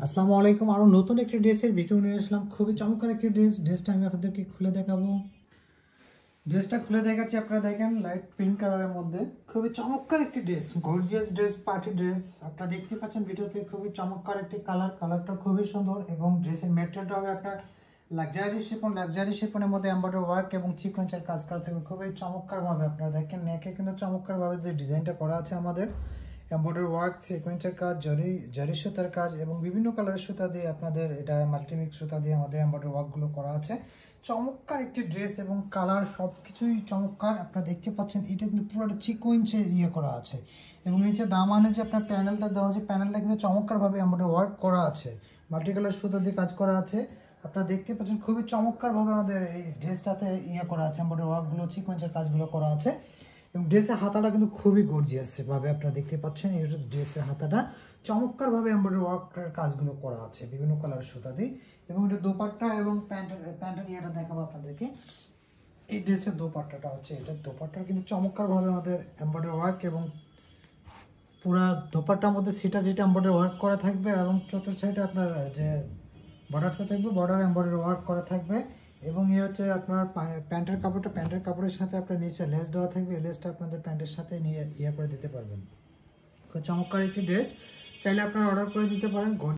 আসসালামু আলাইকুম। আরও নতুন একটি ড্রেসের ভিডিও নিয়ে আসলাম। খুবই চমৎকার একটি ড্রেসটা আমি আপনাদেরকে খুলে দেখাবো। ড্রেসটা খুলে দেখাচ্ছি, আপনারা দেখেন লাইট পিঙ্ক কালারের মধ্যে খুবই চমৎকার একটি dress, gorgeous dress, party dress. আপনারা দেখতে পাচ্ছেন ভিডিওতে খুবই চমৎকার একটি কালারটা খুবই সুন্দর এবং ড্রেসের ম্যাটেরিয়ালটা হবে আপনার লাক্সারি শিফনের মধ্যে এমব্রয়ডারি ওয়ার্ক এবং সিকোয়েন্সের কাজ করা থাকবে খুবই চমৎকারভাবে। আপনারা দেখেন নেকে কিন্তু চমৎকারভাবে যে ডিজাইনটা করা আছে আমাদের এমব্রয়ডারি ওয়ার্ক, সিকোয়েন্সের কাজ, জরি সুতার কাজ এবং বিভিন্ন কালারের সুতা দিয়ে আপনাদের এটা মাল্টিমিক্স সুতা দিয়ে আমাদের এমব্রয়ডারি ওয়ার্কগুলো করা আছে। চমৎকার একটি ড্রেস এবং কালার সব কিছুই চমৎকার। আপনারা দেখতে পাচ্ছেন এটা কিন্তু পুরোটা সিকোয়েন্সে করা আছে এবং নিচে দামানে যে আপনার প্যানেলটা দেওয়া আছে, প্যানেলটা কিন্তু চমৎকারভাবে এমব্রয়ডারি ওয়ার্ক করা আছে, মাল্টি কালার সুতা দিয়ে কাজ করা আছে। আপনারা দেখতে পাচ্ছেন খুবই চমৎকারভাবে আমাদের এই ড্রেসটাতে করা আছে, এমব্রয়ডারি ওয়ার্কগুলো, সিকোয়েন্সের কাজগুলো করা আছে এবং ড্রেসের হাতাটা কিন্তু খুবই গর্জিয়াস ভাবে আপনারা দেখতে পাচ্ছেন। এই ড্রেসের হাতাটা চমৎকারভাবে এমব্রয়ডারি ওয়ার্কের কাজগুলো করা আছে বিভিন্ন কালার সুতা দিয়ে এবং এটা দোপাট্টা এবং প্যান্টের ইয়েটা দেখাবো আপনাদেরকে। এই ড্রেসের দোপাট্টাটা হচ্ছে, এটা দোপাট্টার কিন্তু চমৎকারভাবে আমাদের এমব্রয়ডারি ওয়ার্ক এবং পুরা দোপাট্টার মধ্যে সিটা এমব্রয়ডারি ওয়ার্ক করা থাকবে এবং চতুর্থ সাইডে আপনার যে বর্ডারটা থাকবে, বর্ডার এমব্রয়ডারি ওয়ার্ক করা থাকবে এবং হচ্ছে আপনার প্যান্টের কাপড়ের সাথে আপনার নিচে লেস দেওয়া থাকবে। লেসটা আপনাদের প্যান্টের সাথে নিয়ে করে দিতে পারবেন। খুব চমৎকার একটি ড্রেস, চাইলে আপনারা অর্ডার করে দিতে পারেন।